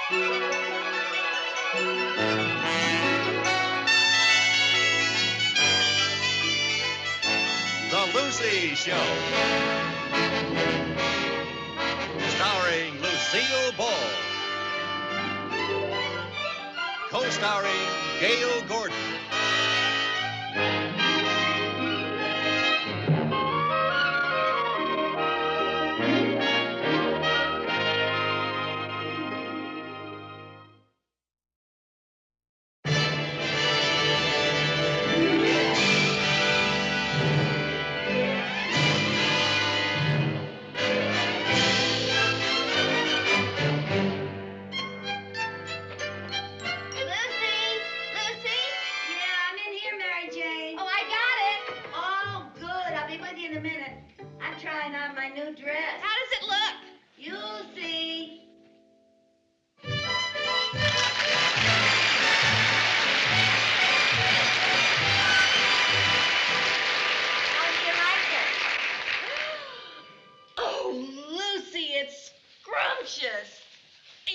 The Lucy Show. Starring Lucille Ball. Co-starring Gale Gordon.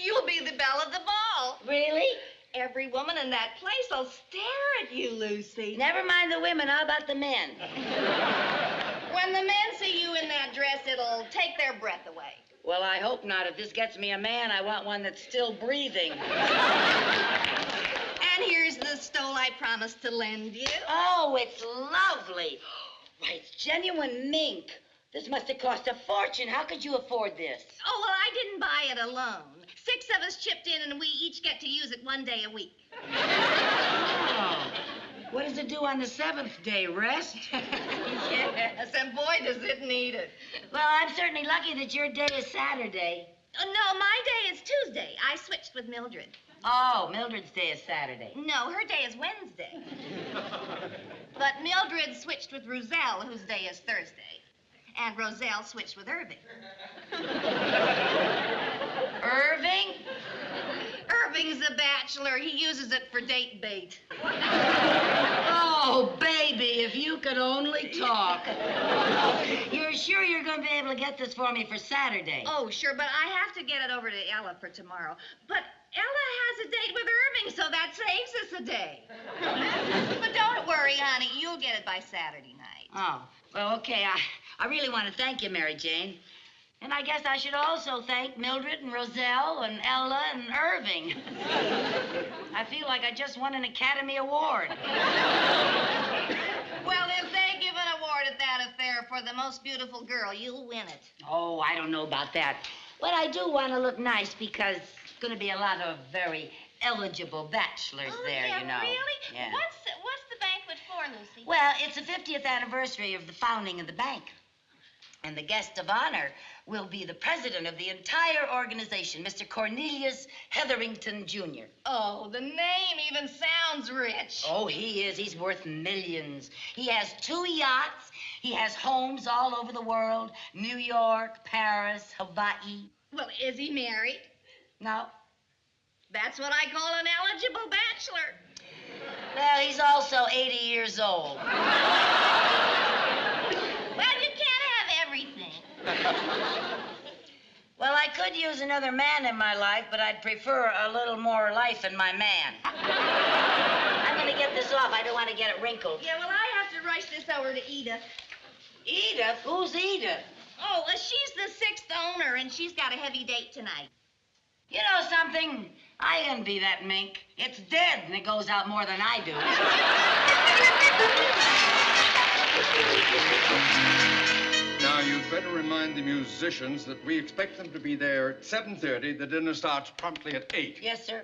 You'll be the belle of the ball. Really? Every woman in that place will stare at you, Lucy. Never mind the women. How about the men? When the men see you in that dress, it'll take their breath away. Well, I hope not. If this gets me a man, I want one that's still breathing. And here's the stole I promised to lend you. Oh, it's lovely. Why, it's genuine mink. This must have cost a fortune. How could you afford this? Oh, well, I didn't buy it alone. 6 of us chipped in, and we each get to use it 1 day a week. Oh. What does it do on the 7th day? Rest? Yes, and boy, does it need it. Well, I'm certainly lucky that your day is Saturday. Oh, no, my day is Tuesday. I switched with Mildred. Oh, Mildred's day is Saturday. No, her day is Wednesday. But Mildred switched with Roselle, whose day is Thursday. And Roselle switched with Irving. Irving? Irving's a bachelor. He uses it for date bait. Oh, baby, if you could only talk. You're sure you're going to be able to get this for me for Saturday? Oh, sure, but I have to get it over to Ella for tomorrow. But Ella has a date with Irving, so that saves us a day. But don't worry, honey. You'll get it by Saturday night. Oh, well, okay. I really want to thank you, Mary Jane. And I guess I should also thank Mildred and Roselle and Ella and Irving. I feel like I just won an Academy Award. Well, if they give an award at that affair for the most beautiful girl, you'll win it. Oh, I don't know about that. But I do want to look nice because there's going to be a lot of very eligible bachelors there, yeah, you know. Really? Yeah. What's the banquet for, Lucy? Well, it's the 50th anniversary of the founding of the bank. And the guest of honor will be the president of the entire organization, Mr. Cornelius Hetherington, Jr. Oh, the name even sounds rich. Oh, he is. He's worth millions. He has 2 yachts. He has homes all over the world. New York, Paris, Hawaii. Well, is he married? No. That's what I call an eligible bachelor. Well, he's also 80 years old. Well, you can't have everything. Well, I could use another man in my life, but I'd prefer a little more life in my man. I'm going to get this off. I don't want to get it wrinkled. Yeah, well, I have to rush this over to Edith. Edith? Who's Edith? Oh, she's the 6th owner, and she's got a heavy date tonight. You know something? I envy that mink. It's dead, and it goes out more than I do. Now, you'd better remind the musicians that we expect them to be there at 7:30. The dinner starts promptly at 8. Yes, sir.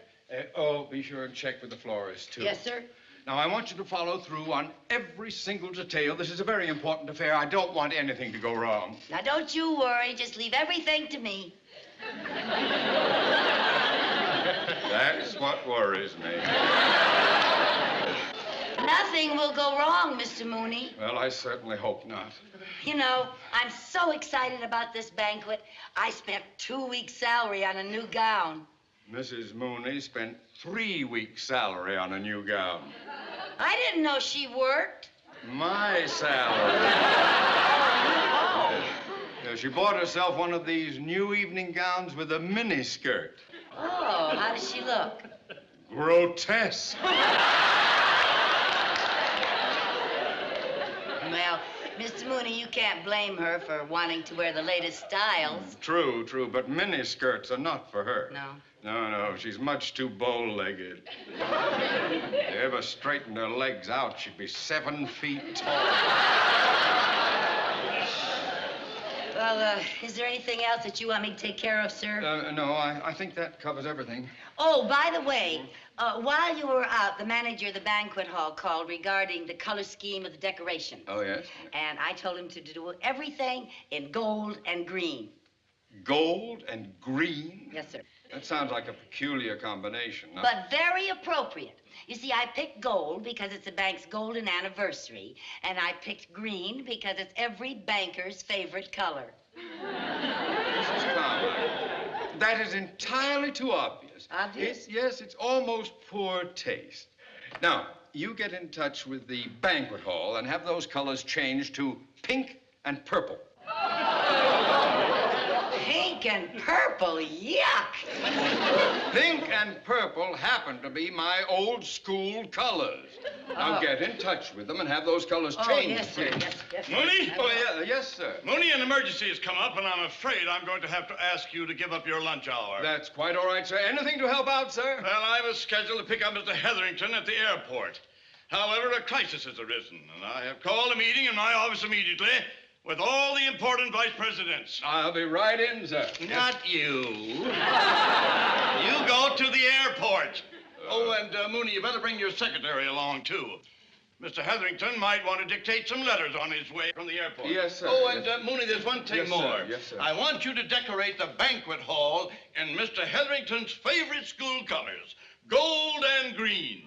Be sure and check with the florist, too. Yes, sir. Now, I want you to follow through on every single detail. This is a very important affair. I don't want anything to go wrong. Now, don't you worry. Just leave everything to me. That's what worries me. Nothing will go wrong, Mr. Mooney. Well, I certainly hope not. You know, I'm so excited about this banquet. I spent 2 weeks' salary on a new gown. Mrs. Mooney spent 3 weeks' salary on a new gown. I didn't know she worked. My salary. Oh. She bought herself one of these new evening gowns with a mini skirt. Oh, how does she look? Grotesque. Well, Mr. Mooney, you can't blame her for wanting to wear the latest styles. True, but miniskirts are not for her. No? No, she's much too bow-legged. If they ever straightened her legs out, she'd be 7 feet tall. Well, is there anything else that you want me to take care of, sir? No, I think that covers everything. Oh, by the way, while you were out, the manager of the banquet hall called regarding the color scheme of the decoration. Oh, yes? And I told him to do everything in gold and green. Gold and green? Yes, sir. That sounds like a peculiar combination. Huh? But very appropriate. You see, I picked gold because it's the bank's golden anniversary, and I picked green because it's every banker's favorite color. Mrs. Carmine, that is entirely too obvious. Obvious? Yes, it's almost poor taste. Now, you get in touch with the banquet hall and have those colors changed to pink and purple. Pink and purple, yuck! Pink and purple happen to be my old school colors. Now get in touch with them and have those colors changed. Oh, yes, sir. Yes, Mooney? Oh, yeah, yes, sir. Mooney, an emergency has come up, and I'm afraid I'm going to have to ask you to give up your lunch hour. That's quite all right, sir. Anything to help out, sir? Well, I was scheduled to pick up Mr. Hetherington at the airport. However, a crisis has arisen, and I have called a meeting in my office immediately with all the important vice presidents. I'll be right in, sir. Not you. You go to the airport. Oh, and Mooney, you better bring your secretary along, too. Mr. Hetherington might want to dictate some letters on his way from the airport. Yes, sir. Oh, and Mooney, there's one thing Yes, more. sir. Yes, sir. I want you to decorate the banquet hall in Mr. Hetherington's favorite school colors, gold and green.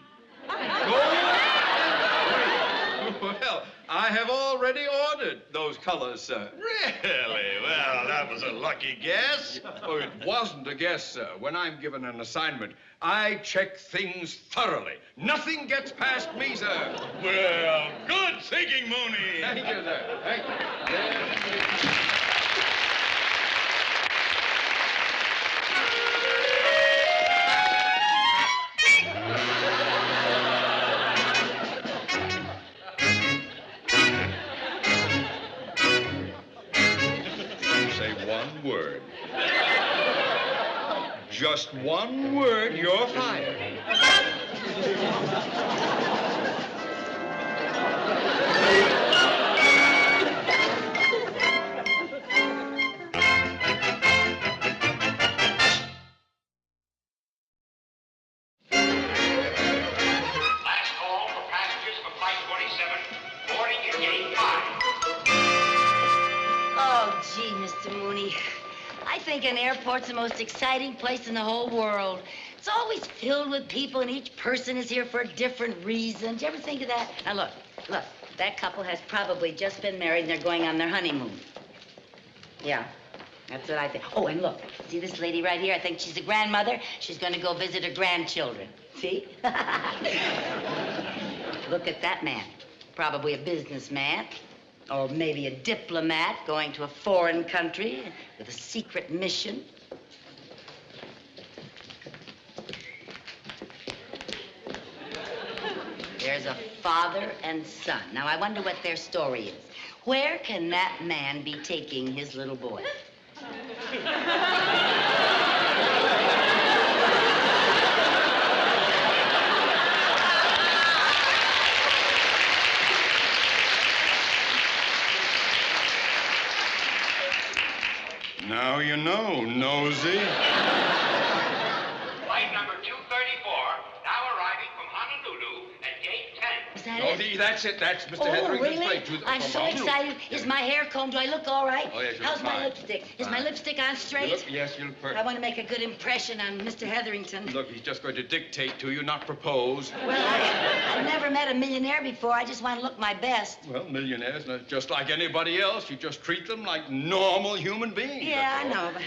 Well, I have already ordered those colors, sir. Really? Well, that was a lucky guess. Oh, it wasn't a guess, sir. When I'm given an assignment, I check things thoroughly. Nothing gets past me, sir. Well, good thinking, Mooney. Thank you, sir. Thank you. Say one word. Just one word, you're fired. Last call for passengers for Flight 47, boarding at Gate 5. Oh, gee, Mr. Mooney. I think an airport's the most exciting place in the whole world. It's always filled with people, and each person is here for a different reason. Do you ever think of that? Now, look. That couple has probably just been married, and they're going on their honeymoon. Yeah, that's what I think. Oh, and look. See this lady right here? I think she's a grandmother. She's going to go visit her grandchildren. See? Look at that man. Probably a businessman. Or maybe a diplomat going to a foreign country with a secret mission. There's a father and son. Now, I wonder what their story is. Where can that man be taking his little boy? Now you know, nosy. Flight number 234, now arriving from Honolulu at Gate 10. Is that Oh, it? that's it. That's Mr. Oh, Hetherington's really? plate. I'm so excited. Is my hair combed? Do I look all right? Oh, yes, you look How's my fine. lipstick? Is my Fine. lipstick on straight? Yes, you look I perfect. want to make a good impression on Mr. Hetherington. Look, he's just going to dictate to you, not propose. Well, I've never met a millionaire before. I just want to look my best. Well, millionaires, are just like anybody else. You just treat them like normal human beings. Yeah, I that's all. know. But...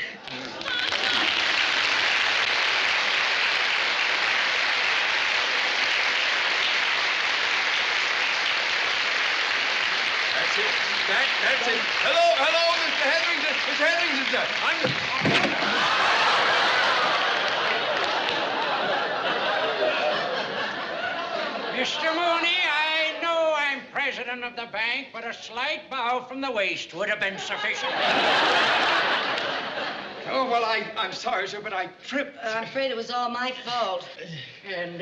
That's it. That's it. Hello, Mr. Hetherington. Mr. Hetherington, sir. but a slight bow from the waist would have been sufficient. Oh, well, I'm sorry, sir, but I tripped. I'm afraid it was all my fault. And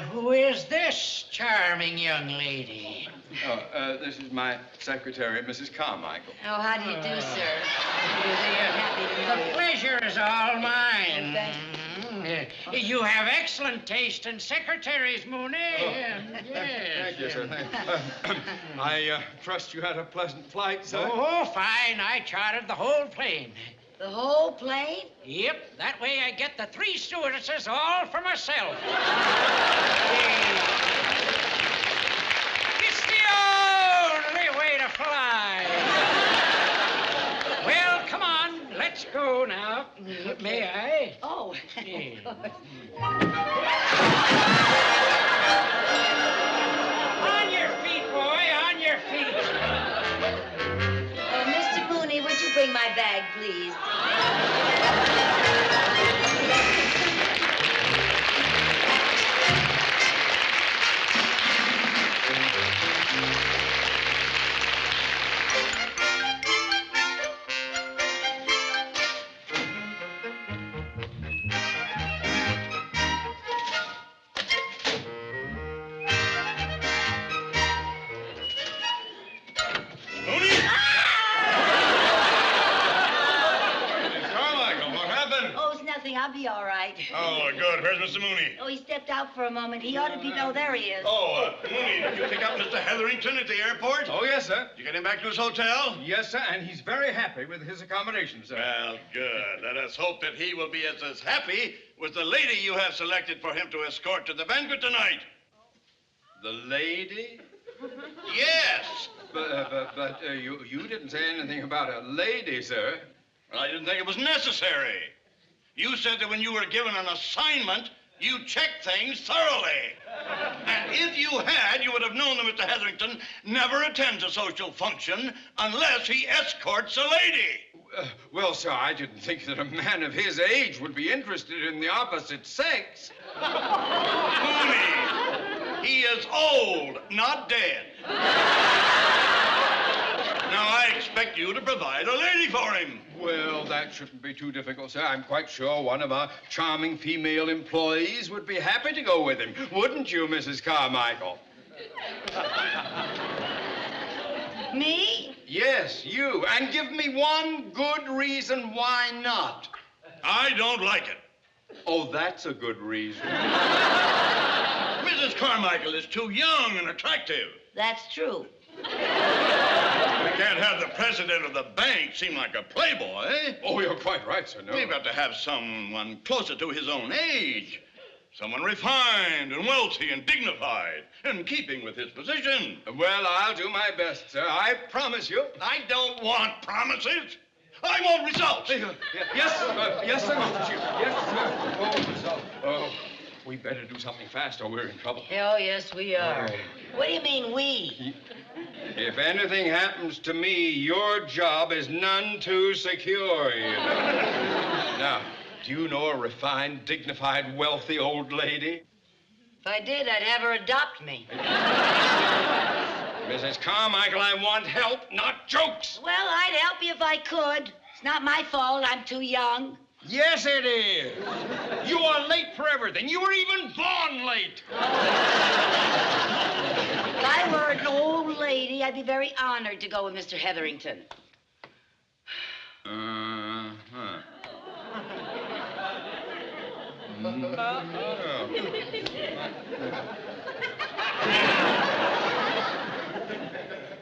who is this charming young lady? Oh, this is my secretary, Mrs. Carmichael. Oh, how do you do, sir? Happy to know The you. pleasure is all mine. Thank You have excellent taste in secretaries, Mooney. Yes. Thank you, sir. I trust you had a pleasant flight, sir. Oh, fine. I chartered the whole plane. The whole plane? Yep, that way I get the 3 stewardesses all for myself. It's the only way to fly. Well, come on, let's go now. May I? Oh. On your feet, boy, on your feet. Oh, Mr. Mooney, would you bring my bag, please? I'll be all right. Oh, good. Where's Mr. Mooney? Oh, he stepped out for a moment. He ought to be... Oh, there he is. Oh, Mooney, did you pick up Mr. Hetherington at the airport? Oh, yes, sir. Did you get him back to his hotel? Yes, sir, and he's very happy with his accommodation, sir. Well, good. Let us hope that he will be as happy with the lady you have selected for him to escort to the banquet tonight. The lady? Yes. But you didn't say anything about a lady, sir. Well, I didn't think it was necessary. You said that when you were given an assignment, you checked things thoroughly. And if you had, you would have known that Mr. Hetherington never attends a social function unless he escorts a lady. Well, sir, I didn't think that a man of his age would be interested in the opposite sex. Mooney, he is old, not dead. Now, I expect you to provide a lady for him. Well, that shouldn't be too difficult, sir. I'm quite sure one of our charming female employees would be happy to go with him. Wouldn't you, Mrs. Carmichael? Me? Yes, you. And give me one good reason why not. I don't like it. Oh, that's a good reason. Mrs. Carmichael is too young and attractive. That's true. We can't have the president of the bank seem like a playboy. Oh, you're quite right, sir. No. We've got to have someone closer to his own age. Someone refined and wealthy and dignified, in keeping with his position. Well, I'll do my best, sir. I promise you. I don't want promises. I want results. Yes, sir. Yes, sir, Mr. Chief. Yes, sir. Oh, result. Oh, we better do something fast or we're in trouble. Oh, yes, we are. What do you mean, we? If anything happens to me, your job is none too secure, you know. Now, do you know a refined, dignified, wealthy old lady? If I did, I'd have her adopt me. Mrs. Carmichael, I want help, not jokes. Well, I'd help you if I could. It's not my fault. I'm too young. Yes, it is. You are late for everything. You were even born late. If I were an old lady, I'd be very honored to go with Mr. Hetherington. Uh-huh.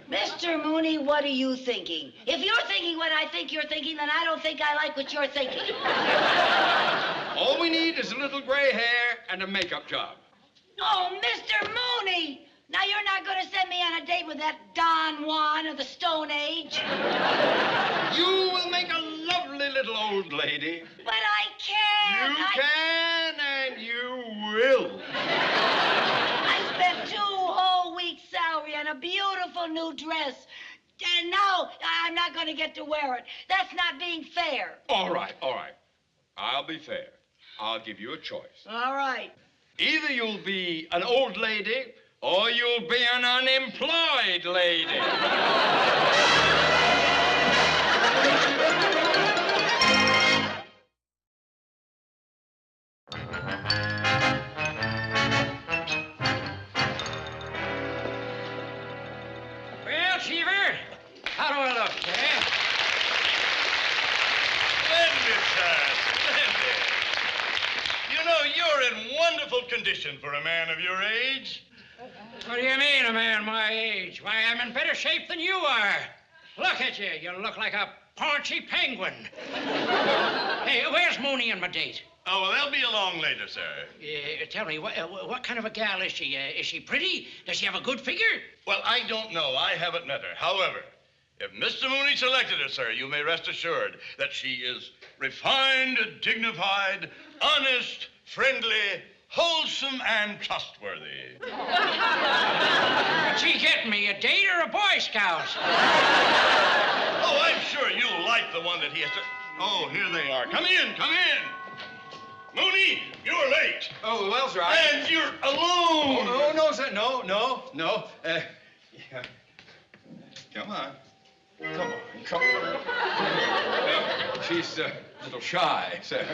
Mr. Mooney, what are you thinking? If you're thinking what I think you're thinking, then I don't think I like what you're thinking. All we need is a little gray hair and a makeup job. Oh, Mr. Mooney! Now, you're not going to send me on a date with that Don Juan of the Stone Age? You will make a lovely little old lady. But I can't. You can and you will. I spent 2 whole weeks' salary on a beautiful new dress. And now I'm not going to get to wear it. That's not being fair. All right. I'll be fair. I'll give you a choice. All right. Either you'll be an old lady or you'll be an unemployed lady. Well, Cheever, how do I look, eh? Splendid, sir. Splendid. You know, you're in wonderful condition for a man of your age. What do you mean, a man my age? Why, I'm in better shape than you are. Look at you. You look like a paunchy penguin. Hey, where's Mooney and my date? Oh, well, they'll be along later, sir. Tell me, what kind of a gal is she? Is she pretty? Does she have a good figure? Well, I don't know. I haven't met her. However, if Mr. Mooney selected her, sir, you may rest assured that she is refined, dignified, honest, friendly, wholesome, and trustworthy. What's she getting me, a date or a Boy Scout? Oh, I'm sure you'll like the one that he has to... Oh, here they are. Come in, come in. Mooney, you're late. Oh, well, sir, And you're alone. Oh, no, sir. No. Yeah. Come on. Come on. She's a little shy, sir.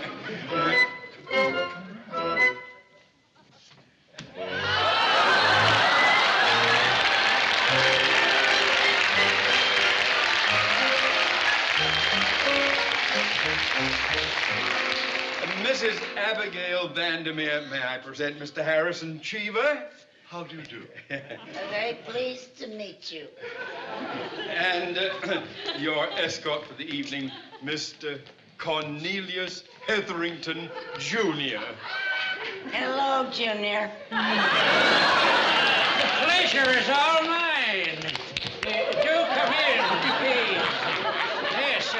Mrs. Abigail Vandermeer, may I present Mr. Harrison Cheever? How do you do? Very pleased to meet you. And your escort for the evening, Mr. Cornelius Hetherington, Jr. Hello, Junior. The pleasure is all mine. Do come in, please. Yes,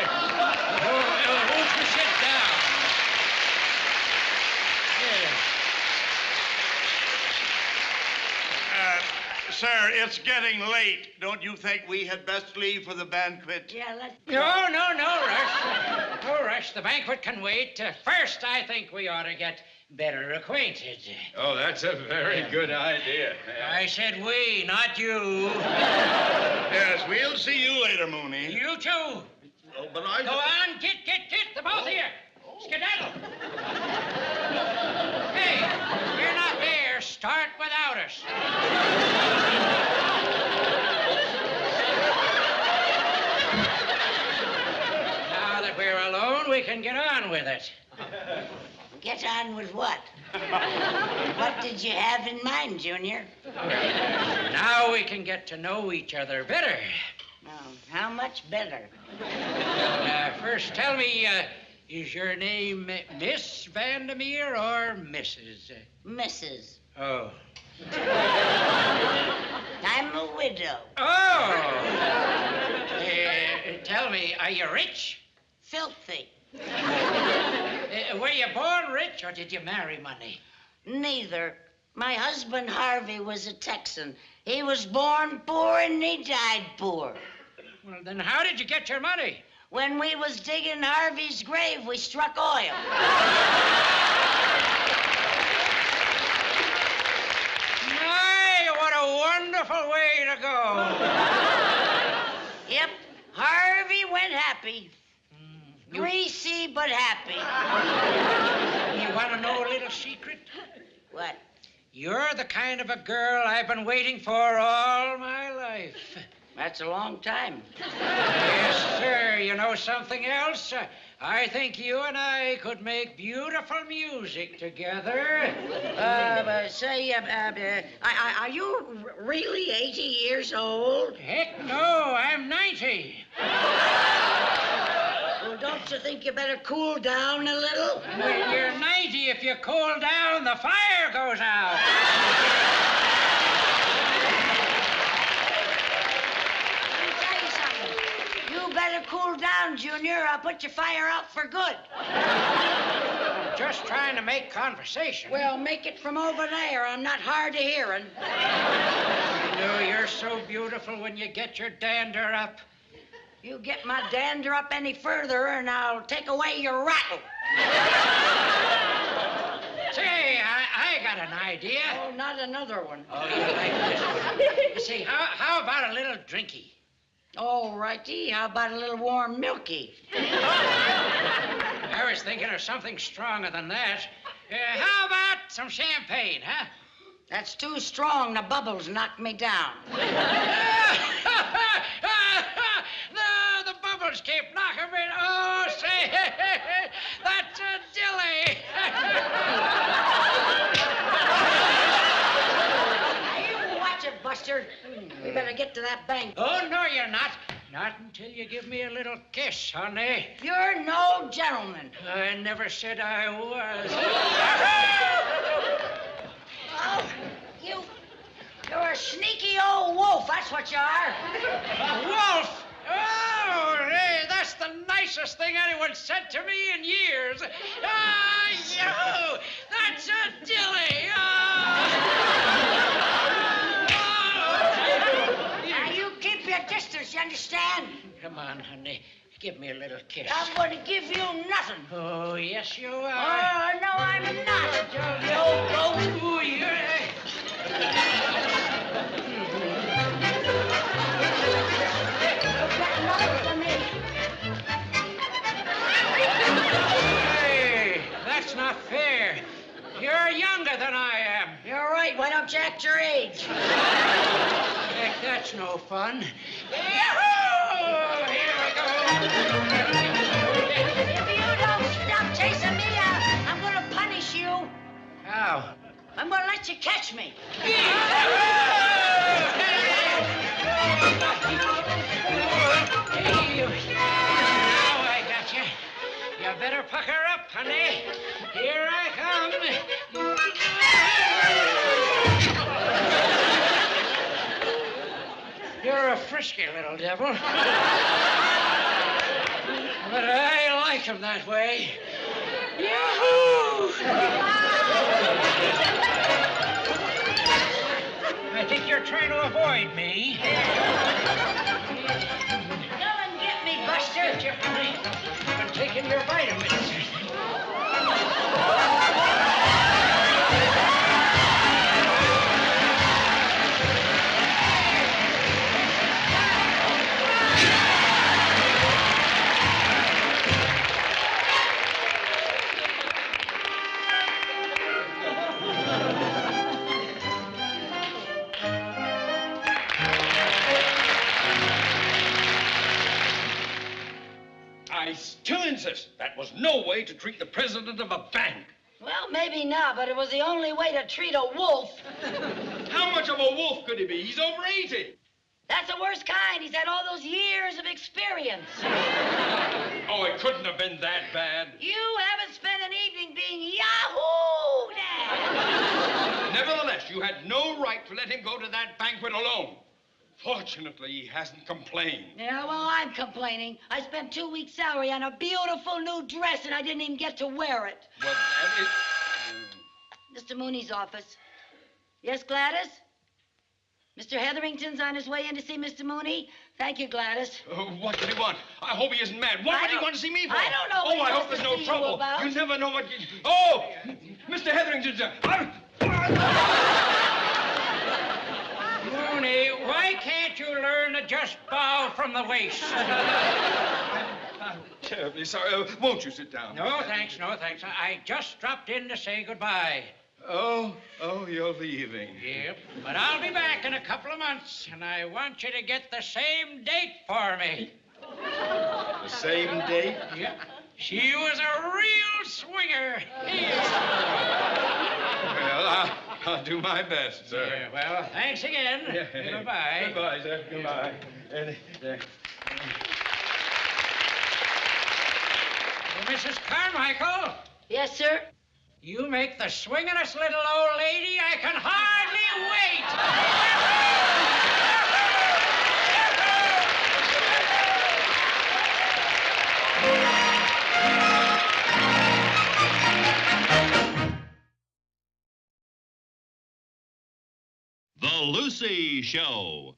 won't you sit down? Yes. Sir, it's getting late. Don't you think we had best leave for the banquet? Yeah, let's... No rush. No rush. The banquet can wait. First, I think we ought to get better acquainted. Oh, that's a very good idea. I said we, not you. Yes, we'll see you later, Mooney. You too. Oh, but I... Go on, get, the both of you. Skedaddle. Hey, you're not there. Start without us. Now that we're alone, we can get on with it. Get on with what? What did you have in mind, Junior? Now we can get to know each other better. How much better? First, tell me, is your name Miss Vandermeer or Mrs.? Mrs. Oh. I'm a widow. Oh! Tell me, are you rich? Filthy. Were you born rich or did you marry money? Neither. My husband, Harvey, was a Texan. He was born poor and he died poor. Well, then how did you get your money? When we was digging Harvey's grave, we struck oil. My, what a wonderful way to go. Yep, Harvey went happy. Greasy but happy. You want to know a little secret? What? You're the kind of a girl I've been waiting for all my life. That's a long time. Yes, sir. You know something else? I think you and I could make beautiful music together. Are you really 80 years old? Heck no, I'm 90. Well, don't you think you better cool down a little? When you're 90, if you cool down, the fire goes out. Let me tell you something. You better cool down, Junior. I'll put your fire out for good. I'm just trying to make conversation. Well, make it from over there. I'm not hard of hearing. I know you're so beautiful when you get your dander up. You get my dander up any further, and I'll take away your rattle. Say, I got an idea. Oh, not another one. Oh, you like this? You see, how about a little drinky? Oh, righty. How about a little warm milky? I was thinking of something stronger than that. How about some champagne, huh? That's too strong. The bubbles knock me down. The bubbles keep knocking me. Oh, say, that's a dilly. Now, you watch it, Buster. We better get to that bank. Oh, no, you're not. Not until you give me a little kiss, honey. You're no gentleman. I never said I was. Oh, you're a sneaky old wolf, that's what you are. Wolf! Oh, hey, that's the nicest thing anyone said to me in years. Ah, yo, that's a dilly. Now, you keep your distance, you understand? Come on, honey. Give me a little kiss. I'm going to give you nothing. Oh, yes, you are. Oh, no, I'm not. You old goat. Ooh, you're... Hey, that's not fair. You're younger than I am. You're right. Why don't you act your age? Heck, that's no fun. Yahoo! Here we go. If you don't stop chasing me, I'm going to punish you. How? I'm going to let you catch me. Now I got you. You better pucker up, honey. Here I come. You're a frisky little devil. But I like him that way. Yahoo! I think you're trying to avoid me. Come and get me, Buster. You've been taking your vitamins. I still insist that was no way to treat the president of a bank. Well, maybe not, but it was the only way to treat a wolf. How much of a wolf could he be? He's over 80. That's the worst kind. He's had all those years of experience. Oh, it couldn't have been that bad. You haven't spent an evening being Yahoo! Nevertheless, you had no right to let him go to that banquet alone. Fortunately, he hasn't complained. Yeah, well, I'm complaining. I spent 2 weeks' salary on a beautiful new dress, and I didn't even get to wear it. Well, that is... Mr. Mooney's office. Yes, Gladys? Mr. Hetherington's on his way in to see Mr. Mooney. Thank you, Gladys. What did he want? I hope he isn't mad. What would he want to see me for? I don't know what Oh, he I wants hope there's to no see you trouble. about. You never know what... Oh! Mr. Hetherington's... Mooney, why can't you learn to just bow from the waist? I'm terribly sorry. Won't you sit down? No, thanks, no, thanks. I just dropped in to say goodbye. Oh, you're leaving. Yep, but I'll be back in a couple of months, and I want you to get the same date for me. The same date? Yep. She was a real swinger. Well, I'll do my best, sir. Yeah, well, thanks again. Goodbye. Goodbye, sir. Goodbye. Mrs. Carmichael, Yes, sir? you make the swingin'est little old lady I can hardly wait. The Lucy Show.